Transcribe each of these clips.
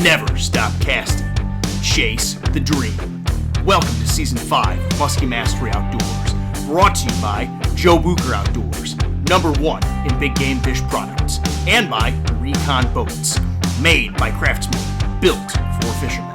Never stop casting. Chase the dream. Welcome to Season 5 Musky Mastery Outdoors. Brought to you by Joe Bucher Outdoors, #1 in big game fish products, and by Recon Boats, made by craftsmen, built for fishermen.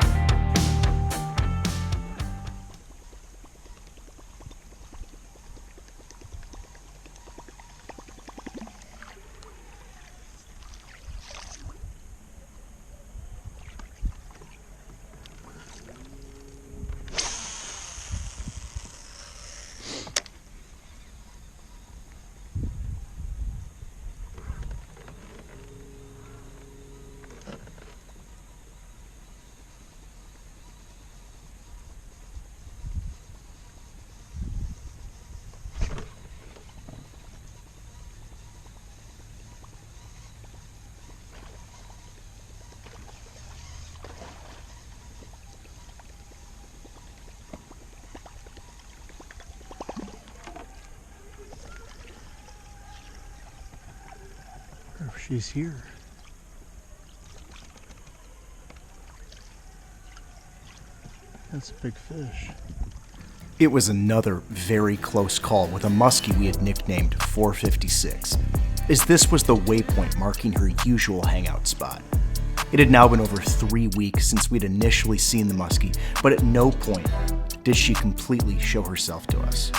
She's here. That's a big fish. It was another very close call with a muskie we had nicknamed 456, as this was the waypoint marking her usual hangout spot. It had now been over 3 weeks since we'd initially seen the muskie, but at no point did she completely show herself to us.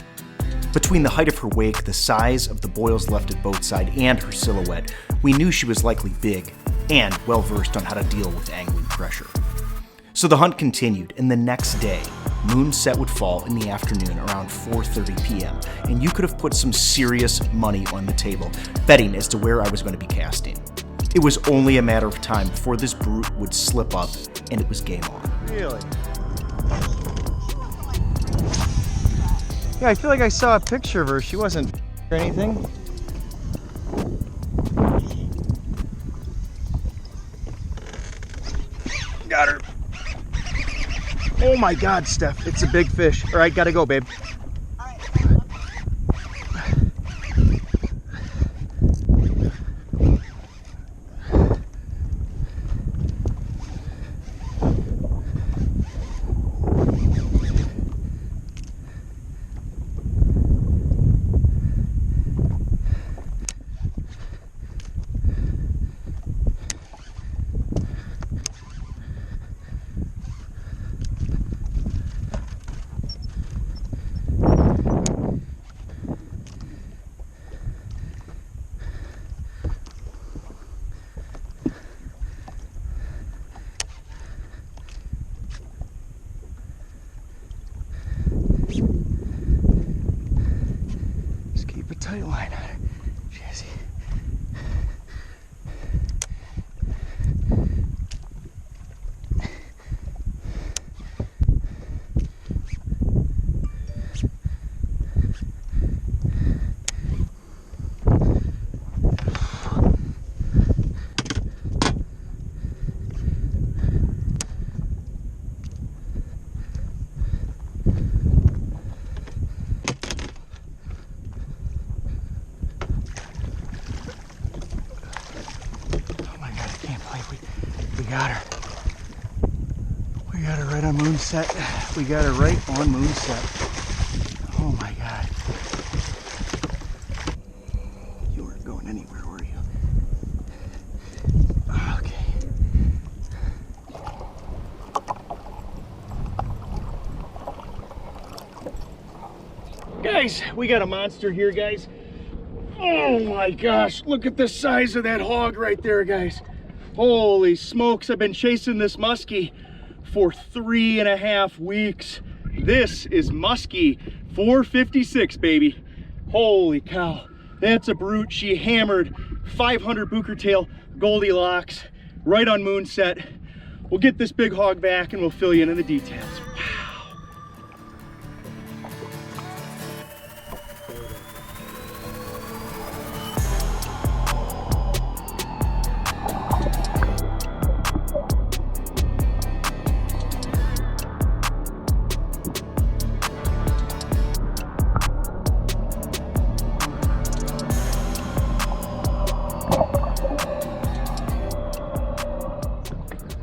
Between the height of her wake, the size of the boils left at boat side, and her silhouette, we knew she was likely big and well-versed on how to deal with angling pressure. So the hunt continued, and the next day, moonset would fall in the afternoon around 4:30 p.m., and you could have put some serious money on the table, betting as to where I was going to be casting. It was only a matter of time before this brute would slip up, and it was game on. Really? Yeah, I feel like I saw a picture of her. She wasn't or anything. Got her. Oh my God, Steph, it's a big fish. All right, gotta go, babe. Tight line on her, Jesse. We got her. We got her right on moonset. We got her right on moonset. Oh my God. You weren't going anywhere, were you? Okay. Guys, we got a monster here, guys. Oh my gosh, look at the size of that hog right there, guys. Holy smokes, I've been chasing this muskie for 3.5 weeks. This is Musky 456, baby. Holy cow, that's a brute. She hammered 500 Bucher tail Goldilocks right on moonset. We'll get this big hog back and we'll fill you in on the details.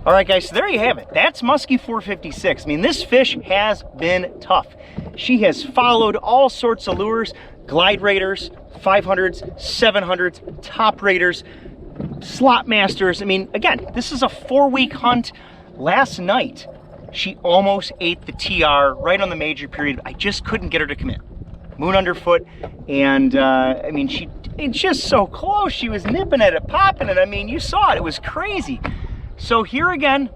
All right, guys, so there you have it. That's Musky 456. I mean, this fish has been tough. She has followed all sorts of lures, glide raiders, 500s, 700s, top raiders, slot masters. I mean, again, this is a 4-week hunt. Last night, she almost ate the TR right on the major period. I just couldn't get her to commit. Moon underfoot, and I mean, it's just so close. She was nipping at it, popping it. I mean, you saw it. It was crazy. So here again,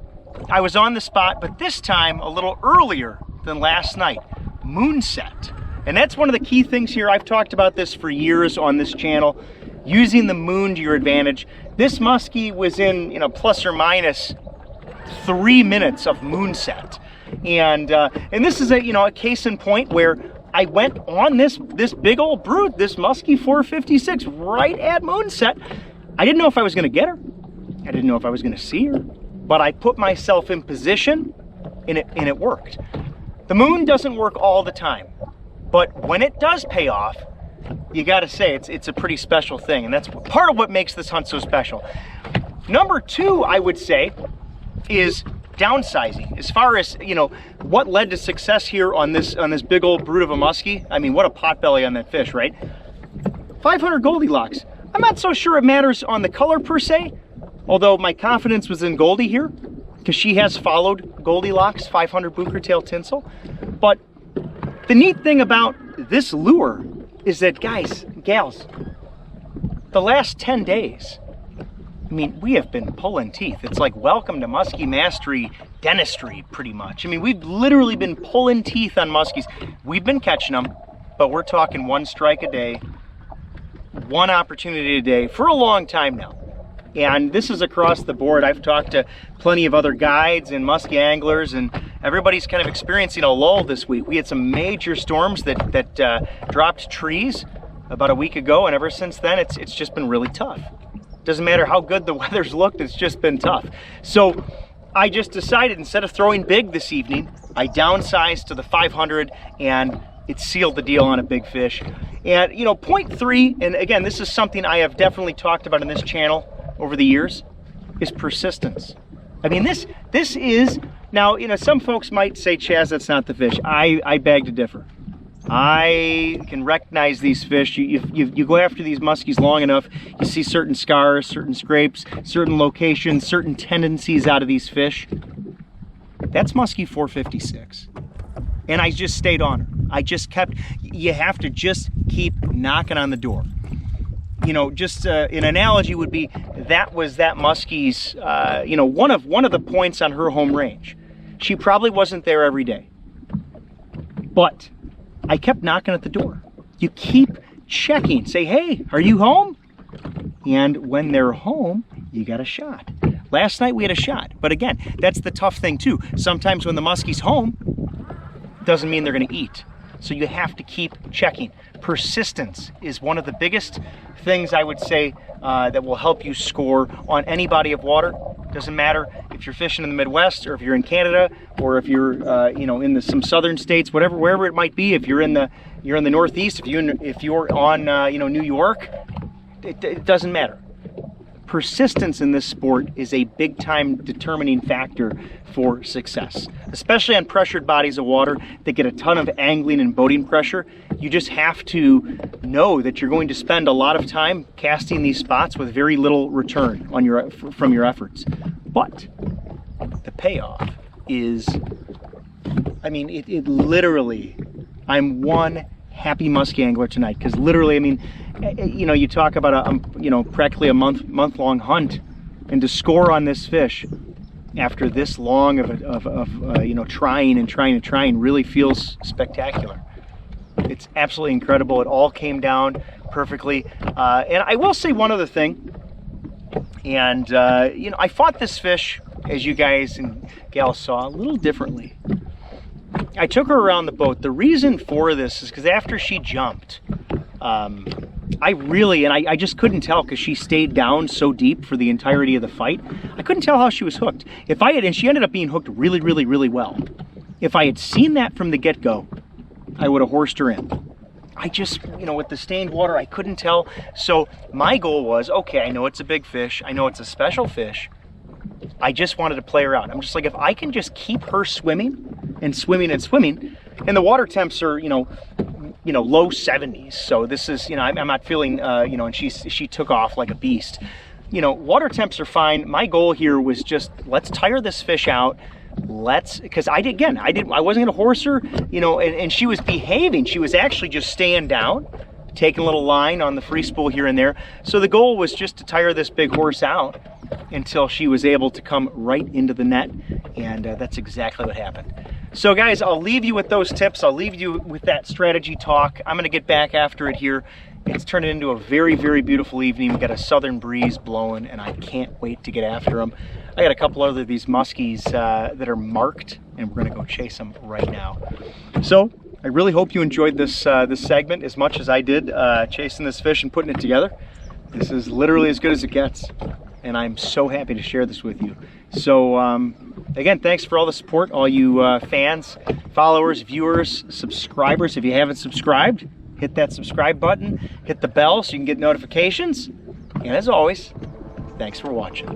I was on the spot, but this time a little earlier than last night. Moonset. And that's one of the key things here. I've talked about this for years on this channel, using the moon to your advantage. This muskie was in, plus or minus 3 minutes of moonset. And this is a case in point where I went on this big old brute, this Musky 456, right at moonset. I didn't know if I was gonna get her. I didn't know if I was gonna see her, but I put myself in position and it worked. The moon doesn't work all the time, but when it does pay off, you gotta say it's a pretty special thing, and that's part of what makes this hunt so special. Number 2, I would say, is downsizing. As far as, what led to success here on this big old brute of a muskie. I mean, what a potbelly on that fish, right? 500 Goldilocks. I'm not so sure it matters on the color per se, although my confidence was in Goldie here, because she has followed Goldilocks 500 Booker Tail Tinsel. But the neat thing about this lure is that, guys, gals, the last 10 days, I mean, we have been pulling teeth. It's like welcome to Muskie Mastery dentistry, pretty much. I mean, we've literally been pulling teeth on muskies. We've been catching them, but we're talking 1 strike a day, 1 opportunity a day for a long time now. And this is across the board. I've talked to plenty of other guides and muskie anglers, and everybody's kind of experiencing a lull this week. We had some major storms that dropped trees about a week ago, and ever since then, it's just been really tough. Doesn't matter how good the weather's looked, it's just been tough. So I just decided, instead of throwing big this evening, I downsized to the 500, and it sealed the deal on a big fish. And point 3, and again, this is something I have definitely talked about in this channel over the years, is persistence. I mean, this is, now, some folks might say, Chaz, that's not the fish. I beg to differ. I can recognize these fish. You go after these muskies long enough, you see certain scars, certain scrapes, certain locations, certain tendencies out of these fish. That's Musky 456. And I just stayed on her. I just kept, you have to just keep knocking on the door. Just an analogy would be, that was that muskie's, one of the points on her home range. She probably wasn't there every day, but I kept knocking at the door. You keep checking, say, hey, are you home? And when they're home, you got a shot. Last night we had a shot, but again, that's the tough thing too. Sometimes when the muskie's home, doesn't mean they're gonna eat. So you have to keep checking. Persistence is one of the biggest things I would say that will help you score on any body of water. Doesn't matter if you're fishing in the Midwest, or if you're in Canada, or if you're in some southern states, wherever it might be. If you're in the Northeast, if you're on New York, it doesn't matter. Persistence in this sport is a big time determining factor for success, especially on pressured bodies of water that get a ton of angling and boating pressure. You just have to know that you're going to spend a lot of time casting these spots with very little return from your efforts. But the payoff is, I mean, it literally, I'm one happy muskie angler tonight, because literally, I mean, you talk about practically a month-long hunt, and to score on this fish after this long of trying really feels spectacular. It's absolutely incredible. It all came down perfectly. And I will say one other thing, and I fought this fish, as you guys and gals saw, a little differently. I took her around the boat. The reason for this is because after she jumped, I just couldn't tell, because she stayed down so deep for the entirety of the fight. I couldn't tell how she was hooked. And she ended up being hooked really, really, really well. If I had seen that from the get-go, I would have horsed her in. I just, with the stained water, I couldn't tell. So my goal was, okay, I know it's a big fish. I know it's a special fish. I just wanted to play her out. I'm just like, if I can just keep her swimming and swimming and swimming, and the water temps are, low 70s. So this is, I'm not feeling, and she took off like a beast. Water temps are fine. My goal here was just, let's tire this fish out. Because I wasn't gonna horse her, and she was behaving. She was actually just staying down, taking a little line on the free spool here and there. So the goal was just to tire this big horse out until she was able to come right into the net, and that's exactly what happened. So guys, I'll leave you with those tips. I'll leave you with that strategy talk. I'm gonna get back after it here. It's turning into a very, very beautiful evening. We got a southern breeze blowing, and I can't wait to get after them. I got a couple other of these muskies that are marked, and we're gonna go chase them right now. So I really hope you enjoyed this this segment as much as I did, chasing this fish and putting it together. This is literally as good as it gets, and I'm so happy to share this with you. So again, thanks for all the support, all you fans, followers, viewers, subscribers. If you haven't subscribed, hit that subscribe button, hit the bell so you can get notifications. And as always, thanks for watching.